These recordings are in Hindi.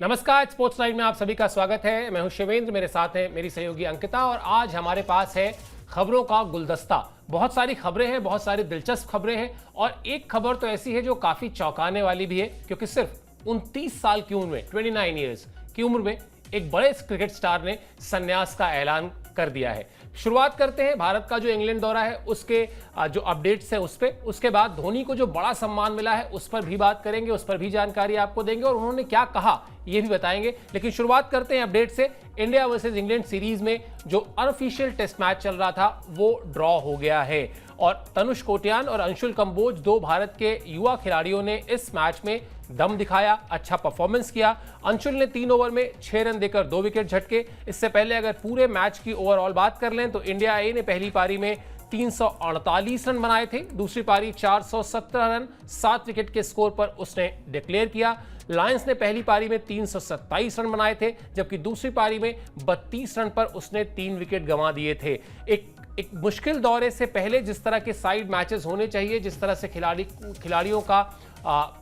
नमस्कार, स्पोर्ट्स नाइट में आप सभी का स्वागत है। मैं हूं शिवेंद्र, मेरे साथ है मेरी सहयोगी अंकिता और आज हमारे पास है खबरों का गुलदस्ता। बहुत सारी खबरें हैं, बहुत सारी दिलचस्प खबरें हैं और एक खबर तो ऐसी है जो काफी चौंकाने वाली भी है, क्योंकि सिर्फ 29 साल की उम्र में 29 ईयर्स की उम्र में एक बड़े क्रिकेट स्टार ने संन्यास का ऐलान कर दिया है। शुरुआत करते हैं भारत का जो इंग्लैंड दौरा है उसके जो अपडेट्स है उस पे, उसके बाद धोनी को जो बड़ा सम्मान मिला है उस पर भी बात करेंगे, उस पर भी जानकारी आपको देंगे और उन्होंने क्या कहा ये भी बताएंगे। लेकिन शुरुआत करते हैं अपडेट से। इंडिया वर्सेस इंग्लैंड सीरीज में जो अनऑफिशियल टेस्ट मैच चल रहा था वो ड्रॉ हो गया है और तनुष कोटियान और अंशुल कंबोज, दो भारत के युवा खिलाड़ियों ने इस मैच में दम दिखाया, अच्छा परफॉर्मेंस किया। अंशुल ने 3 ओवर में 6 रन देकर 2 विकेट झटके। इससे पहले अगर पूरे मैच की ओवरऑल बात कर लें तो इंडिया ए ने पहली पारी में 348 रन बनाए थे, दूसरी पारी 417 रन 7 विकेट के स्कोर पर उसने डिक्लेयर किया। लायंस ने पहली पारी में 327 रन बनाए थे, जबकि दूसरी पारी में 32 रन पर उसने 3 विकेट गंवा दिए थे। एक मुश्किल दौरे से पहले जिस तरह के साइड मैचेस होने चाहिए, जिस तरह से खिलाड़ियों का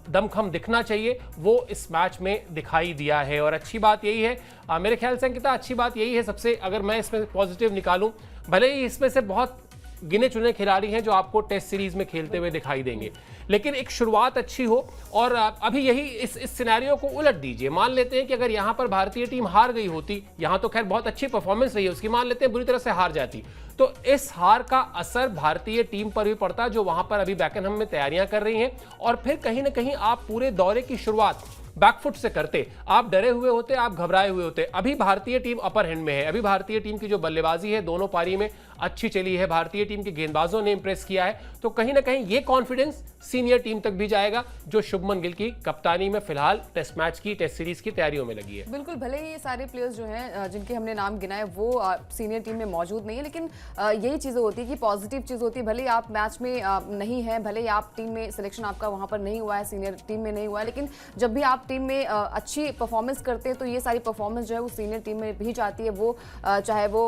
दमखम दिखना चाहिए, वो इस मैच में दिखाई दिया है। और अच्छी बात यही है, मेरे ख्याल से अंकिता, अच्छी बात यही है सबसे, अगर मैं इसमें पॉजिटिव निकालूं, भले ही इसमें से बहुत गिने चुने खिलाड़ी हैं जो आपको टेस्ट सीरीज में खेलते हुए दिखाई देंगे, लेकिन एक शुरुआत अच्छी हो। और अभी यही इस सिनेरियो को उलट दीजिए, मान लेते हैं कि अगर यहां पर भारतीय टीम हार गई होती, यहां तो खैर बहुत अच्छी परफॉर्मेंस रही है उसकी, मान लेते हैं बुरी तरह से हार जाती, तो इस हार का असर भारतीय टीम पर भी पड़ता जो वहां पर अभी बैकनहम में तैयारियां कर रही हैं और फिर कहीं ना कहीं आप पूरे दौरे की शुरुआत बैकफुट से करते, आप डरे हुए होते, आप घबराए हुए होते। अभी भारतीय टीम अपर हैंड में है, अभी भारतीय टीम की जो बल्लेबाजी है दोनों पारी में अच्छी चली है, भारतीय टीम के गेंदबाजों ने इंप्रेस किया है, तो कहीं ना कहीं ये कॉन्फिडेंस सीनियर टीम तक भी जाएगा जो शुभमन गिल की कप्तानी में फिलहाल टेस्ट मैच की, टेस्ट सीरीज की तैयारियों में लगी है। बिल्कुल, भले ही ये सारे प्लेयर्स जो हैं जिनके हमने नाम गिनाए वो सीनियर टीम में मौजूद नहीं है, लेकिन यही चीज़ें होती है कि पॉजिटिव चीज़ होती है। भले ही आप मैच में नहीं है, भले ही आप टीम में सिलेक्शन आपका वहाँ पर नहीं हुआ है, सीनियर टीम में नहीं हुआ है, लेकिन जब भी आप टीम में अच्छी परफॉर्मेंस करते हैं तो ये सारी परफॉर्मेंस जो है वो सीनियर टीम में भी जाती है। वो चाहे वो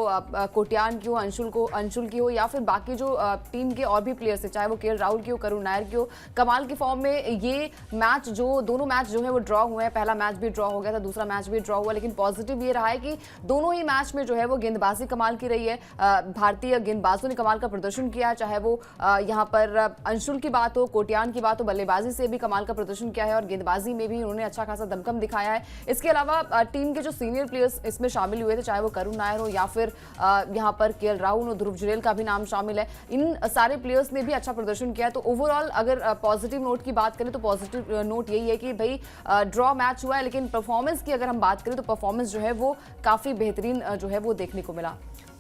कोटियान की हो, अंशुल की हो, या फिर बाकी जो टीम के और भी प्लेयर्स है, चाहे वो केएल राहुल की हो, करुण नायर की हो, कमाल की फॉर्म में ये मैच जो दोनों मैच जो है वो ड्रॉ हुए हैं। पहला मैच भी ड्रॉ हो गया था, दूसरा मैच भी ड्रॉ हुआ, लेकिन पॉजिटिव ये रहा है कि दोनों ही मैच में जो है वो गेंदबाजी कमाल की रही है। भारतीय गेंदबाजों ने कमाल का प्रदर्शन किया, चाहे वो यहाँ पर अंशुल की बात हो, कोटियान की बात हो, बल्लेबाजी से भी कमाल का प्रदर्शन किया है और गेंदबाजी में भी उन्होंने अच्छा खासा दमखम दिखाया है। इसके अलावा टीम के जो सीनियर प्लेयर्स इसमें शामिल हुए थे, चाहे वो करुण नायर हो या फिर यहाँ पर केएल राहुल हो, ध्रुव जुरेल का भी नाम शामिल है, इन सारे प्लेयर्स ने भी अच्छा प्रदर्शन किया है। तो ओवरऑल अगर पॉजिटिव नोट की बात करें तो पॉजिटिव नोट यही है कि भाई ड्रॉ मैच हुआ है, लेकिन परफॉर्मेंस की अगर हम बात करें तो परफॉर्मेंस जो है वो काफी बेहतरीन जो है वो देखने को मिला।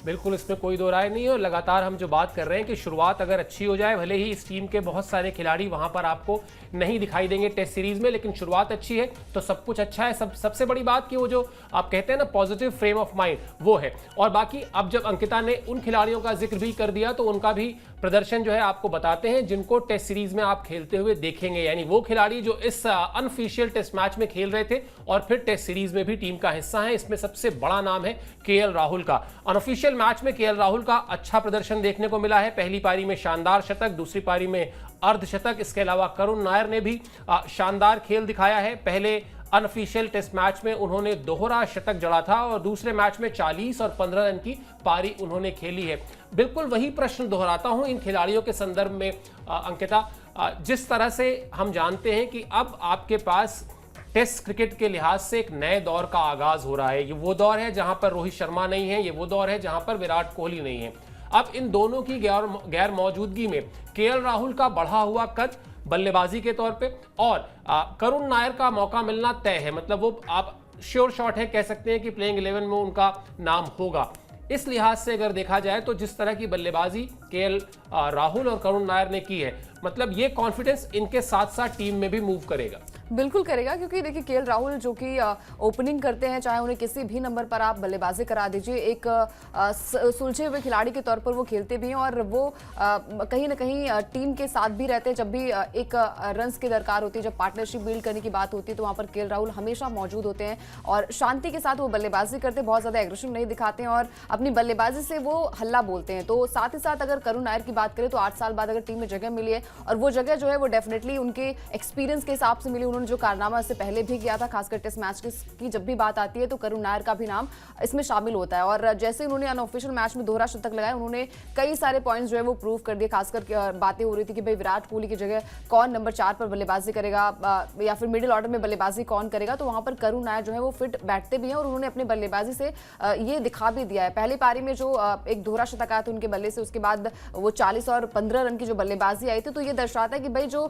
बिल्कुल, इसमें कोई दो राय नहीं है और लगातार हम जो बात कर रहे हैं कि शुरुआत अगर अच्छी हो जाए, भले ही इस टीम के बहुत सारे खिलाड़ी वहां पर आपको नहीं दिखाई देंगे टेस्ट सीरीज में, लेकिन शुरुआत अच्छी है तो सब कुछ अच्छा है। सबसे बड़ी बात कि वो जो आप कहते हैं ना पॉजिटिव फ्रेम ऑफ माइंड, वो है। और बाकी अब जब अंकिता ने उन खिलाड़ियों का जिक्र भी कर दिया तो उनका भी प्रदर्शन जो है आपको बताते हैं जिनको टेस्ट सीरीज में आप खेलते हुए देखेंगे, यानी वो खिलाड़ी जो इस अनऑफिशियल टेस्ट मैच में खेल रहे थे और फिर टेस्ट सीरीज में भी टीम का हिस्सा है। इसमें सबसे बड़ा नाम है केएल राहुल का। अनऑफिशियल मैच में केएल राहुल का अच्छा प्रदर्शन देखने को मिला है, पहली पारी में शानदार शतक, दूसरी पारी में अर्धशतक। इसके अलावा करुण नायर ने भी शानदार खेल दिखाया है। पहले अनऑफिशियल टेस्ट मैच में उन्होंने दोहरा शतक जड़ा था और दूसरे मैच में 40 और 15 रन की पारी उन्होंने खेली है। बिल्कुल वही प्रश्न दोहराता हूं इन खिलाड़ियों के संदर्भ में अंकिता, जिस तरह से हम जानते हैं कि अब आपके पास टेस्ट क्रिकेट के लिहाज से एक नए दौर का आगाज हो रहा है। ये वो दौर है जहां पर रोहित शर्मा नहीं है, ये वो दौर है जहां पर विराट कोहली नहीं है। अब इन दोनों की गैर मौजूदगी में केएल राहुल का बढ़ा हुआ कद बल्लेबाजी के तौर पे और करुण नायर का मौका मिलना तय है, मतलब वो आप श्योर शॉट है, कह सकते हैं कि प्लेइंग 11 में उनका नाम होगा। इस लिहाज से अगर देखा जाए तो जिस तरह की बल्लेबाजी केएल राहुल और करुण नायर ने की है, मतलब ये कॉन्फिडेंस इनके साथ साथ टीम में भी मूव करेगा। बिल्कुल करेगा, क्योंकि देखिए केएल राहुल जो कि ओपनिंग करते हैं, चाहे उन्हें किसी भी नंबर पर आप बल्लेबाजी करा दीजिए, एक सुलझे हुए खिलाड़ी के तौर पर वो खेलते भी हैं और वो कहीं ना कहीं टीम के साथ भी रहते हैं। जब भी एक रन्स की दरकार होती है, जब पार्टनरशिप बिल्ड करने की बात होती है, तो वहाँ पर केएल राहुल हमेशा मौजूद होते हैं और शांति के साथ वो बल्लेबाजी करते हैं, बहुत ज़्यादा एग्रेशन नहीं दिखाते हैं और अपनी बल्लेबाजी से वो हल्ला बोलते हैं। तो साथ ही साथ अगर करुण नायर की बात करें तो 8 साल बाद अगर टीम में जगह मिली है और वो जगह जो है वो डेफिनेटली उनके एक्सपीरियंस के हिसाब से मिली, उन्होंने जो कारनामा इससे पहले भी किया था, खासकर टेस्ट मैच की जब भी बात आती है तो करुण नायर का भी नाम इसमें शामिल होता है। और जैसे उन्होंने अनऑफिशियल मैच में दोहरा शतक लगाया, उन्होंने कई सारे पॉइंट्स जो है वो प्रूव कर दिए। खासकर बातें हो रही थी कि भाई विराट कोहली की जगह कौन नंबर 4 पर बल्लेबाजी करेगा या फिर मिडिल ऑर्डर में बल्लेबाजी कौन करेगा, तो वहां पर करुण नायर जो है वो फिट बैठते भी हैं और उन्होंने अपनी बल्लेबाजी से ये दिखा भी दिया है। पहली पारी में जो एक दोहरा शतक आया था उनके बल्ले से, उसके बाद वो 40 और 15 रन की जो बल्लेबाजी आई थी, तो ये दर्शाता है कि भाई जो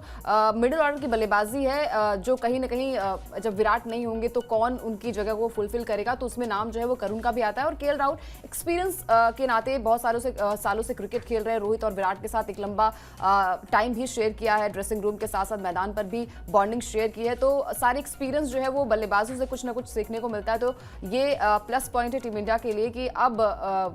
मिडिल ऑर्डर की बल्लेबाजी है, जो कहीं ना कहीं जब विराट नहीं होंगे तो कौन उनकी जगह को फुलफिल करेगा, तो उसमें नाम जो है वो करुण का भी आता है। और केएल राहुल एक्सपीरियंस के नाते बहुत सालों से क्रिकेट खेल रहे हैं, रोहित और विराट के साथ एक लंबा टाइम भी शेयर किया है, ड्रेसिंग रूम के साथ साथ मैदान पर भी बॉन्डिंग शेयर की है, तो सारी एक्सपीरियंस जो है वो बल्लेबाजों से कुछ ना कुछ सीखने को मिलता है। तो ये प्लस पॉइंट है टीम इंडिया के लिए कि अब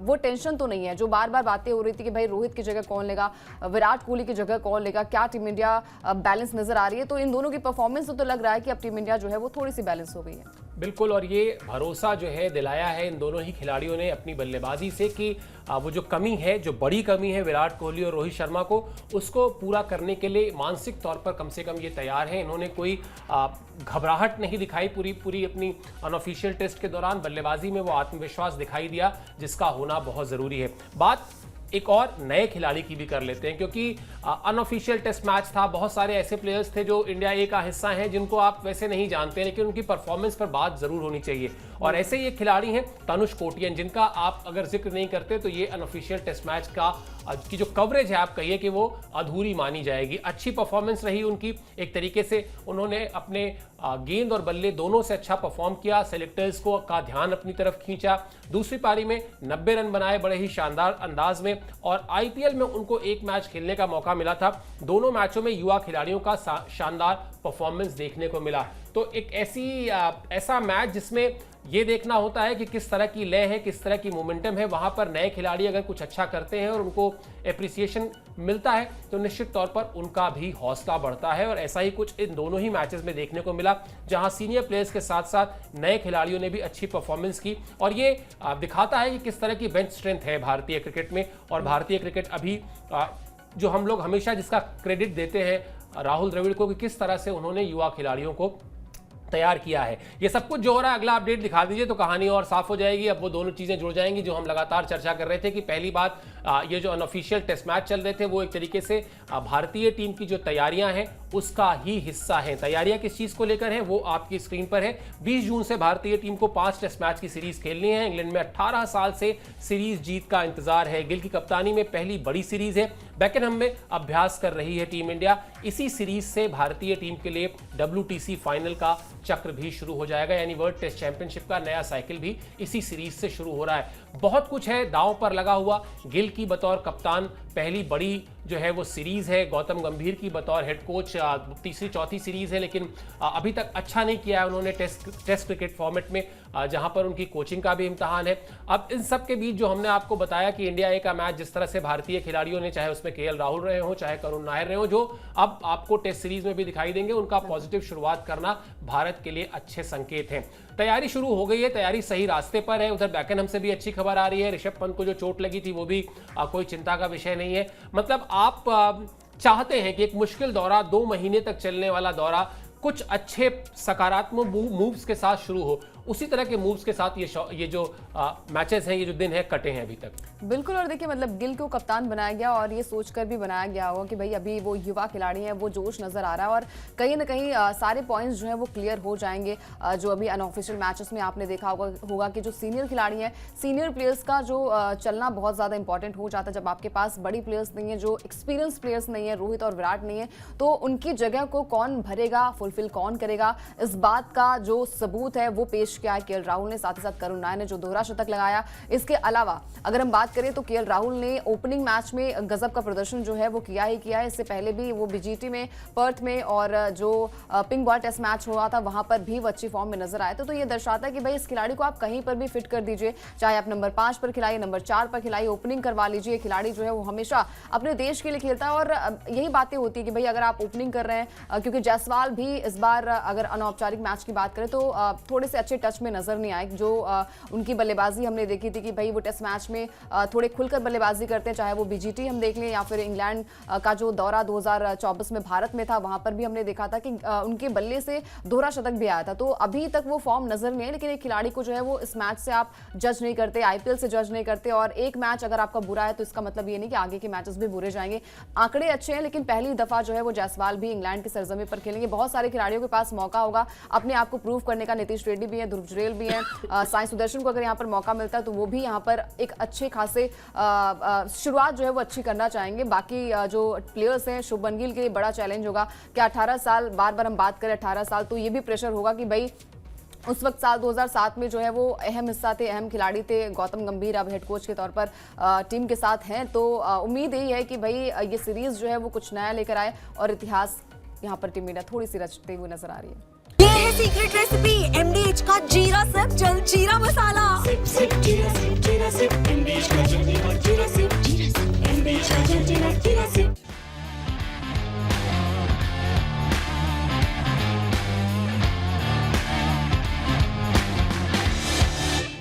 वो टेंशन तो नहीं है जो बार बार बातें हो रही थी कि भाई रोहित की जगह कौन लेगा, विराट कोहली की जगह कौन लेगा, क्या टीम इंडिया बैलेंस नजर आ रही है। तो इन दोनों की परफॉर्मेंस से तो लग रहा है कि अब टीम इंडिया जो है वो थोड़ी सी बैलेंस हो गई है। बिल्कुल, और ये भरोसा जो है दिलाया है इन दोनों ही खिलाड़ियों ने अपनी बल्लेबाजी से कि वो जो कमी है, जो बड़ी कमी है विराट कोहली और रोहित शर्मा को, उसको पूरा करने के लिए मानसिक तौर पर कम से कम ये तैयार हैं। इन्होंने कोई घबराहट नहीं दिखाई पूरी अपनी अनऑफिशियल टेस्ट के दौरान। बल्लेबाजी में वो आत्मविश्वास दिखाई दिया जिसका होना बहुत ज़रूरी है। बात एक और नए खिलाड़ी की भी कर लेते हैं, क्योंकि अनऑफिशियल टेस्ट मैच था, बहुत सारे ऐसे प्लेयर्स थे जो इंडिया ए का हिस्सा हैं जिनको आप वैसे नहीं जानते, लेकिन उनकी परफॉर्मेंस पर बात जरूर होनी चाहिए। और ऐसे ही एक खिलाड़ी हैं तनुष कोटियन, जिनका आप अगर जिक्र नहीं करते तो ये अनऑफिशियल टेस्ट मैच की जो कवरेज है आप कहिए कि वो अधूरी मानी जाएगी। अच्छी परफॉर्मेंस रही उनकी, एक तरीके से उन्होंने अपने गेंद और बल्ले दोनों से अच्छा परफॉर्म किया, सेलेक्टर्स का ध्यान अपनी तरफ खींचा। दूसरी पारी में 90 रन बनाए बड़े ही शानदार अंदाज में, और आईपीएल में उनको एक मैच खेलने का मौका मिला था। दोनों मैचों में युवा खिलाड़ियों का शानदार परफॉर्मेंस देखने को मिला। तो एक ऐसा मैच जिसमें ये देखना होता है कि किस तरह की लय है, किस तरह की मोमेंटम है। वहां पर नए खिलाड़ी अगर कुछ अच्छा करते हैं और उनको एप्रिसिएशन मिलता है तो निश्चित तौर पर उनका भी हौसला बढ़ता है। और ऐसा ही कुछ इन दोनों ही मैचेस में देखने को मिला, जहां सीनियर प्लेयर्स के साथ साथ नए खिलाड़ियों ने भी अच्छी परफॉर्मेंस की। और ये दिखाता है कि किस तरह की बेंच स्ट्रेंथ है भारतीय क्रिकेट में। और भारतीय क्रिकेट अभी जो हम लोग हमेशा जिसका क्रेडिट देते हैं राहुल द्रविड़ को, कि किस तरह से उन्होंने युवा खिलाड़ियों को तैयार किया है। ये सब कुछ जो हो रहा है, अगला अपडेट दिखा दीजिए तो कहानी और साफ हो जाएगी। अब वो दोनों चीजें जुड़ जाएंगी जो हम लगातार चर्चा कर रहे थे कि पहली बात, ये जो अनऑफिशियल टेस्ट मैच चल रहे थे वो एक तरीके से भारतीय टीम की जो तैयारियां हैं उसका ही हिस्सा है। तैयारियां किस चीज को लेकर हैं वो आपकी स्क्रीन पर है। 20 जून से भारतीय टीम को 5 टेस्ट मैच की सीरीज खेलनी है। इंग्लैंड में 18 साल से सीरीज जीत का इंतजार है। गिल की कप्तानी में पहली बड़ी सीरीज है। बेकनहम में अभ्यास कर रही है टीम इंडिया। इसी सीरीज से भारतीय टीम के लिए WTC फाइनल का चक्र भी शुरू हो जाएगा, यानी वर्ल्ड टेस्ट चैंपियनशिप का नया साइकिल भी इसी सीरीज से शुरू हो रहा है। बहुत कुछ है दांव पर लगा हुआ। गिल की बतौर कप्तान पहली बड़ी जो है वो सीरीज है, गौतम गंभीर की बतौर हेड कोच तीसरी चौथी सीरीज है, लेकिन अभी तक अच्छा नहीं किया है उन्होंने टेस्ट क्रिकेट फॉर्मेट में, जहां पर उनकी कोचिंग का भी इम्तहान है। अब इन सब के बीच जो हमने आपको बताया कि इंडिया ए का मैच जिस तरह से भारतीय खिलाड़ियों ने, चाहे उसमें केएल राहुल रहे हो, चाहे करुण नायर रहे हो, जो अब आपको टेस्ट सीरीज में भी दिखाई देंगे, उनका पॉजिटिव शुरुआत करना भारत के लिए अच्छे संकेत हैं। तैयारी शुरू हो गई है, तैयारी सही रास्ते पर है। उधर बेकनहम से भी अच्छी खबर आ रही है। ऋषभ पंत को जो चोट लगी थी वो भी कोई चिंता का विषय नहीं है। मतलब आप चाहते हैं कि एक मुश्किल दौरा, 2 महीने तक चलने वाला दौरा, कुछ अच्छे सकारात्मक मूव्स के साथ शुरू हो। उसी तरह के मूव्स के साथ ये जो मैचेस हैं, ये जो दिन है, कटे हैं अभी तक। बिल्कुल, और देखिए मतलब गिल को कप्तान बनाया गया और ये सोचकर भी बनाया गया होगा कि भाई अभी वो युवा खिलाड़ी हैं, वो जोश नजर आ रहा है और कहीं ना कहीं सारे पॉइंट्स जो हैं वो क्लियर हो जाएंगे। जो अभी अनऑफिशियल मैचेस में आपने देखा होगा कि जो सीनियर खिलाड़ी हैं, सीनियर प्लेयर्स का जो चलना बहुत ज़्यादा इंपॉर्टेंट हो जाता है। जब आपके पास बड़ी प्लेयर्स नहीं है, जो एक्सपीरियंस प्लेयर्स नहीं है, रोहित और विराट नहीं है, तो उनकी जगह को कौन भरेगा, फुलफिल कौन करेगा, इस बात का जो सबूत है वो पेश किया है केएल राहुल ने। साथ ही साथ करुण नायर ने जो दोहरा शतक लगाया। इसके अलावा अगर हम बात करें तो केएल राहुल ने ओपनिंग मैच में गजब का प्रदर्शन जो है वो किया ही किया है। इससे पहले भी वो बीजीटी में, पर्थ में और जो पिंक बॉल टेस्ट मैच हुआ था वहां पर भी वो अच्छी फॉर्म में नजर आए थे। तो ये दर्शाता है कि भाई इस खिलाड़ी को आप कहीं पर भी फिट कर दीजिए, चाहे आप नंबर 5 पर खिलाइए, नंबर 4 पर खिलाइए, ओपनिंग करवा लीजिए। खिलाड़ी जो है वो हमेशा अपने देश के लिए खेलता है और यही बातें होती है कि भाई अगर आप ओपनिंग कर रहे हैं, क्योंकि जायसवाल भी इस बार अगर अनौपचारिक मैच की बात करें तो थोड़े से अच्छे टच में नजर नहीं आए। जो उनकी बल्लेबाजी हमने देखी थी कि भाई वो टेस्ट मैच में थोड़े खुलकर बल्लेबाजी करते हैं, चाहे वो बीजीटी हम देख लें या फिर इंग्लैंड का जो दौरा 2024 में भारत में था, वहां पर भी हमने देखा था कि उनके बल्ले से दोहरा शतक भी आया था। तो अभी तक वो फॉर्म नजर नहीं है, लेकिन एक खिलाड़ी को जो है वो इस मैच से आप जज नहीं करते, आईपीएल से जज नहीं करते। और एक मैच अगर आपका बुरा है तो इसका मतलब ये नहीं कि आगे के मैचेस भी बुरे जाएंगे। आंकड़े अच्छे हैं, लेकिन पहली दफा जो है वो जायसवाल भी इंग्लैंड की सरजमी पर खेलेंगे। बहुत सारे खिलाड़ियों के पास मौका होगा अपने आप को प्रूव करने का। नीतीश रेड्डी भी है, ध्रुव जुरेल भी है, साई सुदर्शन को अगर यहाँ पर मौका मिलता है तो वो भी यहाँ पर एक अच्छे खासे शुरुआत जो है वो अच्छी करना चाहेंगे। बाकी जो प्लेयर्स हैं, शुभमन गिल के लिए बड़ा चैलेंज होगा कि 18 साल, बार बार हम बात करें 18 साल, तो ये भी प्रेशर होगा कि भाई उस वक्त साल 2007 में जो है वो अहम हिस्सा थे, अहम खिलाड़ी थे। गौतम गंभीर अब हेड कोच के तौर पर टीम के साथ हैं, तो उम्मीद यही है कि भाई ये सीरीज जो है वो कुछ नया लेकर आए और इतिहास यहाँ पर टीम इंडिया थोड़ी सी रचते हुए नजर आ रही है। ये है सीक्रेट रेसिपी MDH का जीरा सब जल जीरा मसाला।